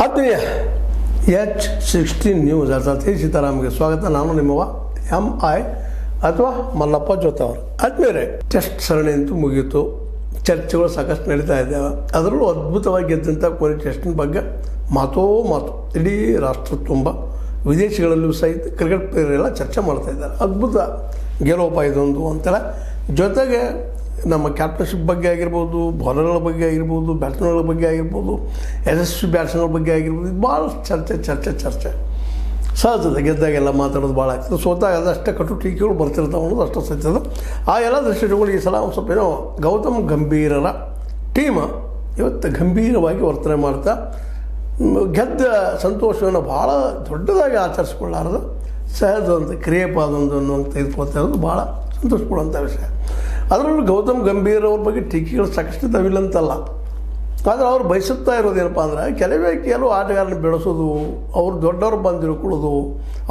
ಆತ್ಮೀಯ H16 news ಅರ್ಥಾತ್ ಸೀತಾರಾಮ್ಗೆ ಸ್ವಾಗತ. ನಾನು ನಿಮ್ಮವ MI ಅಥವಾ ಮಲ್ಲಪ್ಪ ಜೋತವರು. ಆದ್ಮೇಲೆ ಟೆಸ್ಟ್ ಸರಣಿ ಅಂತೂ ಮುಗಿಯಿತು, ಚರ್ಚೆಗಳು ಸಾಕಷ್ಟು ನಡೀತಾ ಇದ್ದಾವೆ. ಅದರಲ್ಲೂ ಅದ್ಭುತವಾಗಿ ಗೆದ್ದಂಥ ಕೊನೆ ಟೆಸ್ಟಿನ ಬಗ್ಗೆ ಮಾತೋ ಮಾತು ಇಡೀ ರಾಷ್ಟ್ರ ತುಂಬ, ವಿದೇಶಗಳಲ್ಲೂ ಸಹಿತ ಕ್ರಿಕೆಟ್ ಪ್ಲೇಯರೆಲ್ಲ ಚರ್ಚೆ ಮಾಡ್ತಾ ಇದ್ದಾರೆ. ಅದ್ಭುತ ಗೆಲುವಪ್ಪ ಇದೊಂದು ಅಂತೇಳಿ. ಜೊತೆಗೆ ನಮ್ಮ ಕ್ಯಾಪ್ಟನ್ಶಿಪ್ ಬಗ್ಗೆ ಆಗಿರ್ಬೋದು, ಬೌಲರ್ಗಳ ಬಗ್ಗೆ ಆಗಿರ್ಬೋದು, ಬ್ಯಾಟ್ಸ್ಮನ್ಗಳ ಬಗ್ಗೆ ಆಗಿರ್ಬೋದು, ಯಶಸ್ವಿ ಬ್ಯಾಟ್ಸ್ಮನ್ಗಳ ಬಗ್ಗೆ ಆಗಿರ್ಬೋದು, ಭಾಳ ಚರ್ಚೆ ಸಹಜದ. ಗೆದ್ದಾಗೆಲ್ಲ ಮಾತಾಡೋದು ಭಾಳ ಆಗ್ತದೆ, ಸೋತಾಗ ಅದಷ್ಟೇ ಕಟು ಟೀಕೆಗಳು ಬರ್ತಿರ್ತಾವೆ ಅನ್ನೋದು ಅಷ್ಟು ಸತ್ಯದ. ಆ ಎಲ್ಲ ದೃಷ್ಟಿಗಳು ಈ ಸಲ ಒಂದು ಸ್ವಲ್ಪ ಏನೋ ಗೌತಮ್ ಗಂಭೀರರ ಟೀಮ್ ಇವತ್ತು ಗಂಭೀರವಾಗಿ ವರ್ತನೆ ಮಾಡ್ತಾ ಗೆದ್ದ ಸಂತೋಷವನ್ನು ಭಾಳ ದೊಡ್ಡದಾಗಿ ಆಚರಿಸ್ಕೊಳ್ಳಾರದು ಸಹಜ ಕ್ರಿಯೆಪ ಅದೊಂದು ತೆಗೆದುಕೊಳ್ತಾ ಇರೋದು ಭಾಳ ಸಂತೋಷ ಕೊಡುವಂಥ ವಿಷಯ. ಅದರಲ್ಲೂ ಗೌತಮ್ ಗಂಭೀರ್ ಅವ್ರ ಬಗ್ಗೆ ಟೀಕೆಗಳು ಸಾಕಷ್ಟು ತವಿಲ್ಲಂತಲ್ಲ, ಆದರೆ ಅವ್ರು ಬಯಸುತ್ತಾ ಇರೋದೇನಪ್ಪ ಅಂದ್ರೆ ಕೆಲವು ಆಟಗಾರನ ಬೆಳೆಸೋದು, ಅವ್ರು ದೊಡ್ಡವ್ರು ಬಂದು ತಿಳ್ಕೊಳ್ಳೋದು,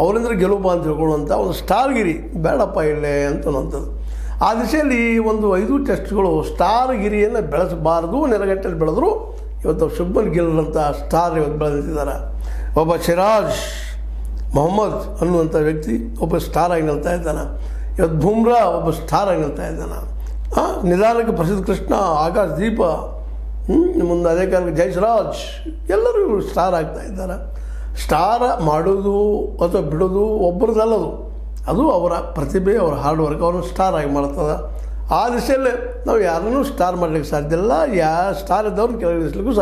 ಅವರಿಂದ ಗೆಲುವು ಬಂದು ತಿಳ್ಕೊಳ್ಳುವಂಥ ಒಂದು ಸ್ಟಾರ್ಗಿರಿ ಬೇಡಪ್ಪ ಇಲ್ಲೇ ಅಂತನಂಥದ್ದು. ಆ ದಿಶೆಯಲ್ಲಿ ಒಂದು 5 ಟೆಸ್ಟ್ಗಳು ಸ್ಟಾರ್ಗಿರಿಯನ್ನು ಬೆಳೆಸಬಾರ್ದು, ನೆಲಗಟ್ಟಲ್ಲಿ ಬೆಳೆದ್ರು. ಇವತ್ತು ಶುಭ್ಮನ್ ಗಿಲ್ ಅಂತ ಸ್ಟಾರ್ ಇವತ್ತು ಬೆಳೆದಿದ್ದಾರೆ. ಒಬ್ಬ ಸಿರಾಜ್ ಮೊಹಮ್ಮದ್ ಅನ್ನುವಂಥ ವ್ಯಕ್ತಿ ಒಬ್ಬ ಸ್ಟಾರ್ ಆಗಿ ನಿಲ್ತಾ ಇದ್ದಾನೆ. ಇವತ್ತು ಬುಮ್ರಾ ಒಬ್ಬ ಸ್ಟಾರ್ ಆಗಿ ನಿಲ್ತಾ ಇದ್ದಾನೆ. ನಿಧಾನಕ್ಕೆ ಪ್ರಸಿದ್ಧ ಕೃಷ್ಣ, ಆಕಾಶ್ ದೀಪ, ಮುಂದೆ ಅದೇ ಕಾಲಕ್ಕೆ ಜಯಸ್ರಾಜ್ ಎಲ್ಲರೂ ಸ್ಟಾರ್ ಆಗ್ತಾ ಇದ್ದಾರೆ. ಸ್ಟಾರ್ ಮಾಡೋದು ಅಥವಾ ಬಿಡೋದು ಒಬ್ಬರದಲ್ಲದು, ಅದು ಅವರ ಪ್ರತಿಭೆ, ಅವರ ಹಾರ್ಡ್ ವರ್ಕ್ ಅವ್ರನ್ನ ಸ್ಟಾರ್ ಆಗಿ ಮಾಡ್ತದೆ. ಆ ದಿಶೆಯಲ್ಲೇ ನಾವು ಯಾರನ್ನೂ ಸ್ಟಾರ್ ಮಾಡಲಿಕ್ಕೆ ಸಾಧ್ಯ ಇಲ್ಲ, ಸ್ಟಾರ್ ಇದ್ದವ್ರನ್ನ ಕೆಳಗಿಳಿಸ್ಲಿಕ್ಕೂ ಸಾಧ್ಯ